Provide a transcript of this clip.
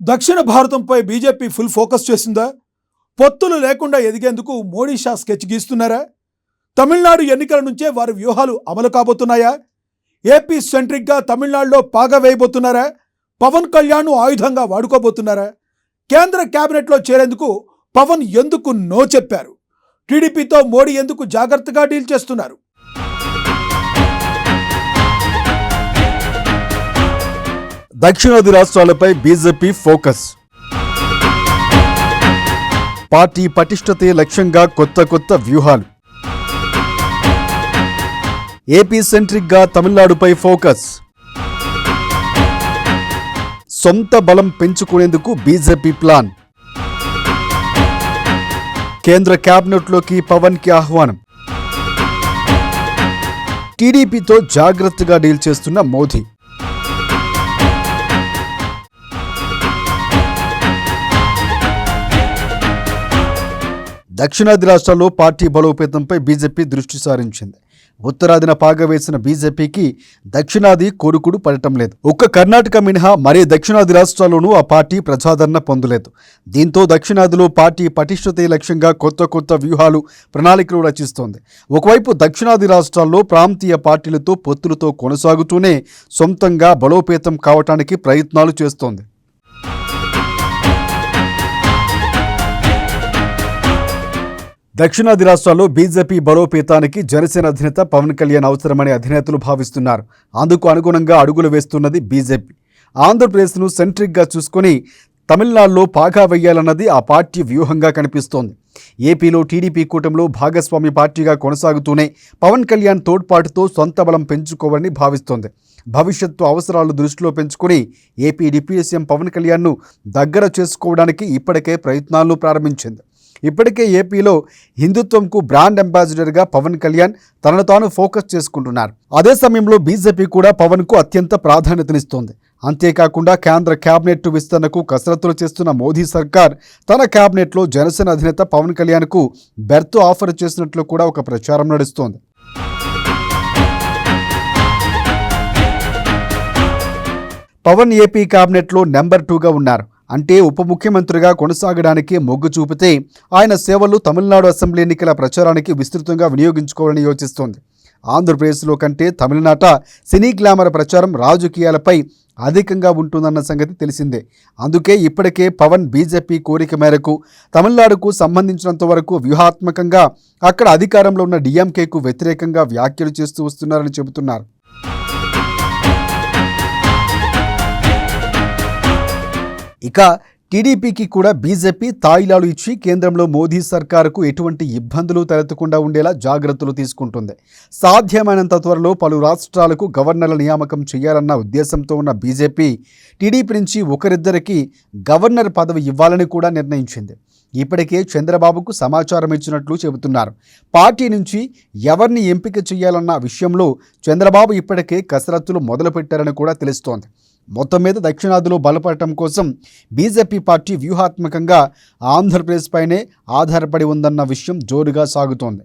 దక్షిణ భారతంపై BJP full focus చేసిందా? పొత్తులు లేకుండా ఎదిగేందుకు మోడీ షా స్కెచ్ గీస్తున్నారా? తమిళనాడు ఎన్నికల నుంచే వారి వ్యూహాలు అమలు కాబోతున్నాయా? ఏపీ సెంట్రిక్గా తమిళనాడులో పాగా వేయబోతున్నారా? పవన్ కళ్యాణ్ ఆయుధంగా వాడుకోబోతున్నారా? కేంద్ర కేబినెట్లో చేరేందుకు పవన్ ఎందుకు నో చెప్పారు? టీడీపీతో మోడీ ఎందుకు జాగ్రత్తగా డీల్ చేస్తున్నారు? దక్షిణాది రాష్ట్రాలపై బీజేపీ ఫోకస్. పార్టీ పటిష్టతే లక్ష్యంగా కొత్త వ్యూహాలు. ఏపీ సెంట్రిక్గా తమిళనాడుపై ఫోకస్. సొంత బలం పెంచుకునేందుకు బీజేపీ ప్లాన్. కేంద్ర కేబినెట్లోకి పవన్కి ఆహ్వానం. టీడీపీతో జాగ్రత్తగా డీల్ చేస్తున్న మోదీ. దక్షిణాది రాష్ట్రాల్లో పార్టీ బలోపేతంపై బీజేపీ దృష్టి సారించింది. ఉత్తరాదిన పాగా వేసిన బీజేపీకి దక్షిణాది కొడుకుడు పడటం లేదు. ఒక్క కర్ణాటక మినహా మరే దక్షిణాది రాష్ట్రాల్లోనూ ఆ పార్టీ ప్రజాదరణ పొందలేదు. దీంతో దక్షిణాదిలో పార్టీ పటిష్టతే లక్ష్యంగా కొత్త వ్యూహాలు, ప్రణాళికలు రచిస్తోంది. ఒకవైపు దక్షిణాది రాష్ట్రాల్లో ప్రాంతీయ పార్టీలతో పొత్తులతో కొనసాగుతూనే సొంతంగా బలోపేతం కావటానికి ప్రయత్నాలు చేస్తోంది. దక్షిణాది రాష్ట్రాల్లో బీజేపీ బలోపేతానికి జనసేన అధినేత పవన్ కళ్యాణ్ అవసరమని అధినేతలు భావిస్తున్నారు. అందుకు అనుగుణంగా అడుగులు వేస్తున్నది బీజేపీ. ఆంధ్రప్రదేశ్ను సెంట్రిక్గా చూసుకొని తమిళనాడులో పాగా వేయాలన్నది ఆ పార్టీ వ్యూహంగా కనిపిస్తోంది. ఏపీలో టీడీపీ కూటమిలో భాగస్వామ్య పార్టీగా కొనసాగుతూనే పవన్ కళ్యాణ్ తోడ్పాటుతో సొంత బలం పెంచుకోవాలని భావిస్తోంది. భవిష్యత్తు అవసరాలు దృష్టిలో పెంచుకుని ఏపీ డిప్యూటీ సీఎం పవన్ కళ్యాణ్ను దగ్గర చేసుకోవడానికి ఇప్పటికే ప్రయత్నాలను ప్రారంభించింది. ఇప్పటికే ఏపీలో హిందుత్వంకు బ్రాండ్ అంబాసిడర్గా పవన్ కళ్యాణ్ తనను తాను ఫోకస్ చేసుకుంటున్నారు. అదే సమయంలో బీజేపీ కూడా పవన్కు అత్యంత ప్రాధాన్యతనిస్తోంది. అంతేకాకుండా కేంద్ర కేబినెట్ విస్తరణకు కసరత్తులు చేస్తున్న మోదీ సర్కార్ తన కేబినెట్లో జనసేన అధినేత పవన్ కళ్యాణ్కు బెర్త్ ఆఫర్ చేసినట్లు కూడా ఒక ప్రచారం నడుస్తోంది. పవన్ ఏపీ కేబినెట్లో నెంబర్ 2గా ఉన్నారు. అంటే ఉప ముఖ్యమంత్రిగా కొనసాగడానికి మొగ్గు చూపితే ఆయన సేవలు తమిళనాడు అసెంబ్లీ ఎన్నికల ప్రచారానికి విస్తృతంగా వినియోగించుకోవాలని యోచిస్తోంది. ఆంధ్రప్రదేశ్లో కంటే తమిళనాట సినీ గ్లామర్ ప్రచారం రాజకీయాలపై అధికంగా ఉంటుందన్న సంగతి తెలిసిందే. అందుకే ఇప్పటికే పవన్ బీజేపీ కోరిక మేరకు తమిళనాడుకు సంబంధించినంత వరకు వ్యూహాత్మకంగా అక్కడ అధికారంలో ఉన్న డీఎంకేకు వ్యతిరేకంగా వ్యాఖ్యలు చేస్తూ వస్తున్నారని చెబుతున్నారు. ఇక టీడీపీకి కూడా బీజేపీ తాయిలాలు ఇచ్చి కేంద్రంలో మోదీ సర్కారుకు ఎటువంటి ఇబ్బందులు తలెత్తకుండా ఉండేలా జాగ్రత్తలు తీసుకుంటుంది. సాధ్యమైనంత త్వరలో పలు రాష్ట్రాలకు గవర్నర్ల నియామకం చేయాలన్న ఉద్దేశంతో ఉన్న బీజేపీ టీడీపీ నుంచి ఒకరిద్దరికి గవర్నర్ పదవి ఇవ్వాలని కూడా నిర్ణయించింది. ఇప్పటికే చంద్రబాబుకు సమాచారం ఇచ్చినట్లు చెబుతున్నారు. పార్టీ నుంచి ఎవరిని ఎంపిక చేయాలన్న విషయంలో చంద్రబాబు ఇప్పటికే కసరత్తులు మొదలుపెట్టారని కూడా తెలుస్తోంది. మొత్తం మీద దక్షిణాదిలో బలపడటం కోసం బీజేపీ పార్టీ వ్యూహాత్మకంగా ఆంధ్రప్రదేశ్ పైనే ఆధారపడి ఉందన్న విషయం జోరుగా సాగుతోంది.